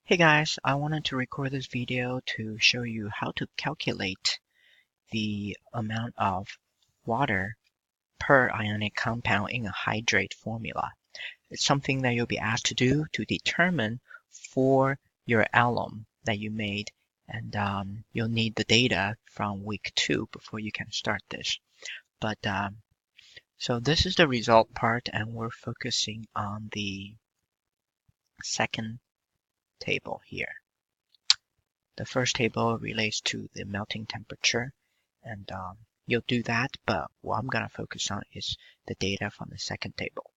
Hey guys, I wanted to record this video to show you how to calculate the amount of water per ionic compound in a hydrate formula. It's something that you'll be asked to do to determine for your alum that you made, and you'll need the data from week 2 before you can start this. So this is the result part, and we're focusing on the second table here. The first table relates to the melting temperature, and you'll do that, but what I'm going to focus on is the data from the second table.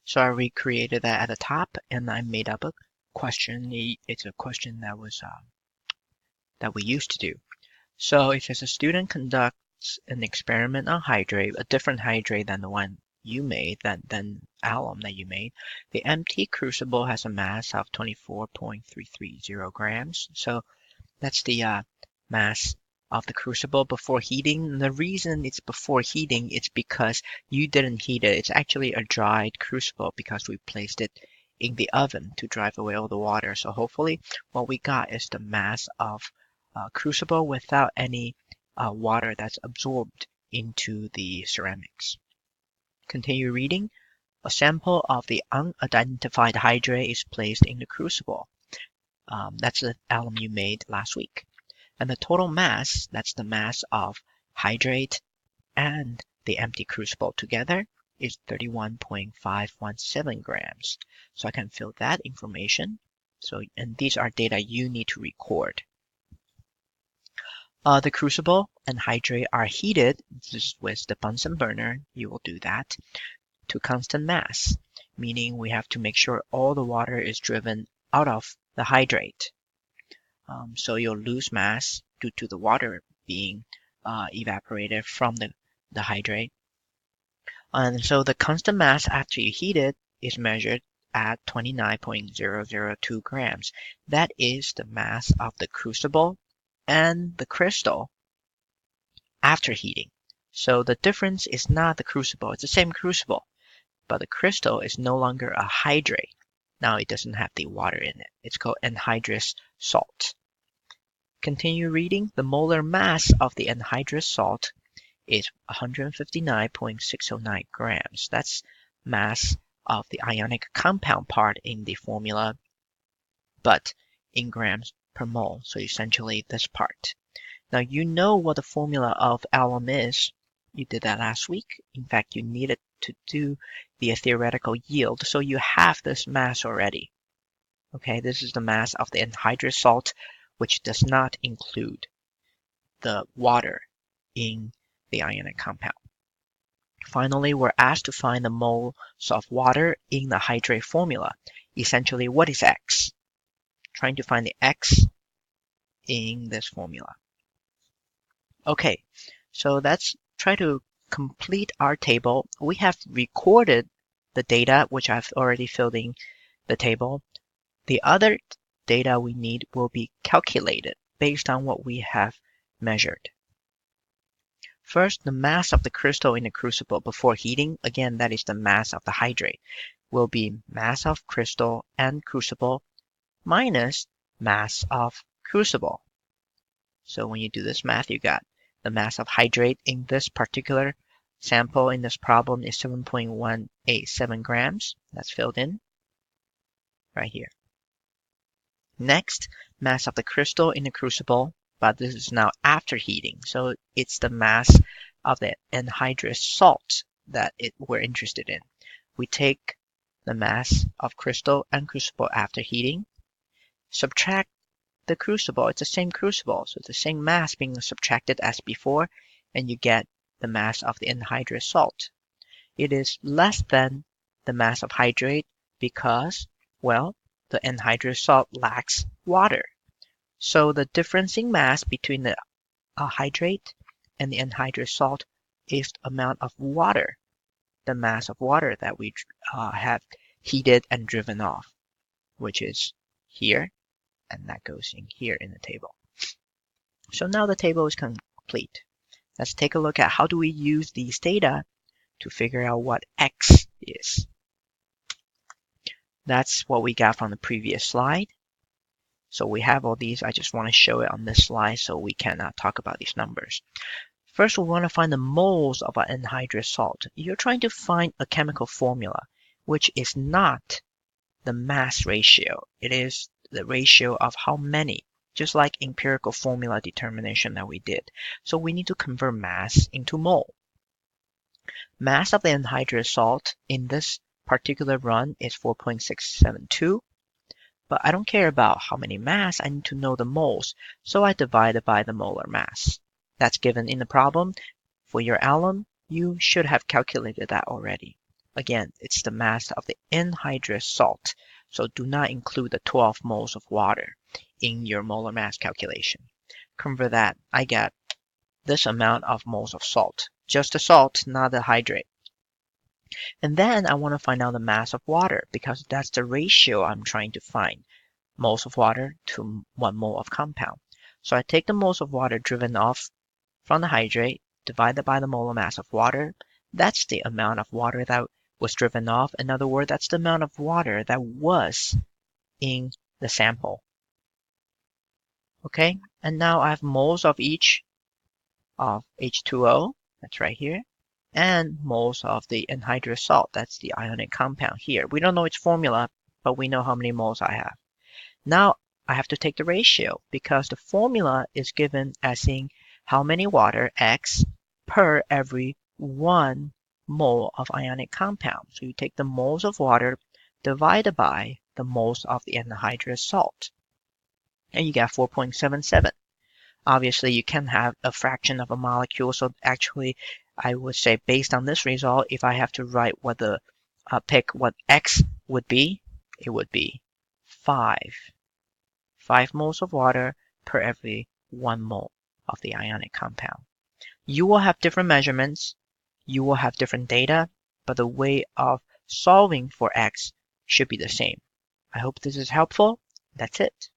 So I recreated that at the top, and I made up a question. It's a question that was that we used to do. So it says a student conducts an experiment on hydrate, a different hydrate than the one you made, than alum that you made. The empty crucible has a mass of 24.330 grams. So that's the mass of the crucible before heating. And the reason it's before heating is because you didn't heat it. It's actually a dried crucible because we placed it in the oven to drive away all the water. So hopefully what we got is the mass of crucible without any water that's absorbed into the ceramics. Continue reading. A sample of the unidentified hydrate is placed in the crucible. That's the alum you made last week. And the total mass, that's the mass of hydrate and the empty crucible together, is 31.517 grams. So I can fill that information. And these are data you need to record. The crucible and hydrate are heated, just with the Bunsen burner, you will do that, to constant mass, meaning we have to make sure all the water is driven out of the hydrate. So you'll lose mass due to the water being evaporated from the hydrate. And so the constant mass after you heat it is measured at 29.002 grams. That is the mass of the crucible and the crystal after heating. So the difference is not the crucible, it's the same crucible, but the crystal is no longer a hydrate. Now it doesn't have the water in it. It's called anhydrous salt. Continue reading. The molar mass of the anhydrous salt is 159.609 grams. That's mass of the ionic compound part in the formula, but in grams per mole. So essentially this part. Now you know what the formula of alum is. You did that last week. In fact, you needed to do the theoretical yield. So you have this mass already. Okay, this is the mass of the anhydrous salt, which does not include the water in the ionic compound. Finally, we're asked to find the moles of water in the hydrate formula. Essentially, what is X? Trying to find the X in this formula. Okay, so let's try to complete our table. We have recorded the data, which I've already filled in the table. The other data we need will be calculated based on what we have measured. First, the mass of the crystal in the crucible before heating, again, that is the mass of the hydrate, will be mass of crystal and crucible minus mass of crucible. So when you do this math, you got the mass of hydrate in this particular sample in this problem is 7.187 grams. That's filled in right here. Next, mass of the crystal in the crucible, but this is now after heating. So it's the mass of the anhydrous salt that we're interested in. We take the mass of crystal and crucible after heating, subtract the crucible. It's the same crucible, so it's the same mass being subtracted as before, and you get the mass of the anhydrous salt. It is less than the mass of hydrate because, well, the anhydrous salt lacks water. So the difference in mass between the hydrate and the anhydrous salt is the amount of water, the mass of water that we have heated and driven off, which is here, and that goes in here in the table. So now the table is complete. Let's take a look at how do we use these data to figure out what X is. That's what we got from the previous slide. So we have all these. I just want to show it on this slide so we can talk about these numbers. First, we want to find the moles of our anhydrous salt. You're trying to find a chemical formula, which is not the mass ratio. It is the ratio of how many, just like empirical formula determination that we did. So we need to convert mass into mole. Mass of the anhydrous salt in this particular run is 4.672. But I don't care about how many mass, I need to know the moles, so I divide it by the molar mass. That's given in the problem. For your alum, you should have calculated that already. Again, it's the mass of the anhydrous salt, so do not include the 12 moles of water in your molar mass calculation. Convert that, I get this amount of moles of salt. Just the salt, not the hydrate. And then I want to find out the mass of water because that's the ratio I'm trying to find. Moles of water to 1 mole of compound. So I take the moles of water driven off from the hydrate, divide that by the molar mass of water. That's the amount of water that was driven off. In other words, that's the amount of water that was in the sample. Okay, and now I have moles of each of H2O, that's right here, and moles of the anhydrous salt, that's the ionic compound here. We don't know its formula, but we know how many moles I have. Now I have to take the ratio because the formula is given as in how many water, X, per every 1 mole of ionic compound. So you take the moles of water divided by the moles of the anhydrous salt, and you get 4.77. Obviously, you can have a fraction of a molecule, so actually I would say based on this result, if I have to write what the pick what X would be, it would be 5. 5 moles of water per every 1 mole of the ionic compound. You will have different measurements, you will have different data, but the way of solving for X should be the same. I hope this is helpful. That's it.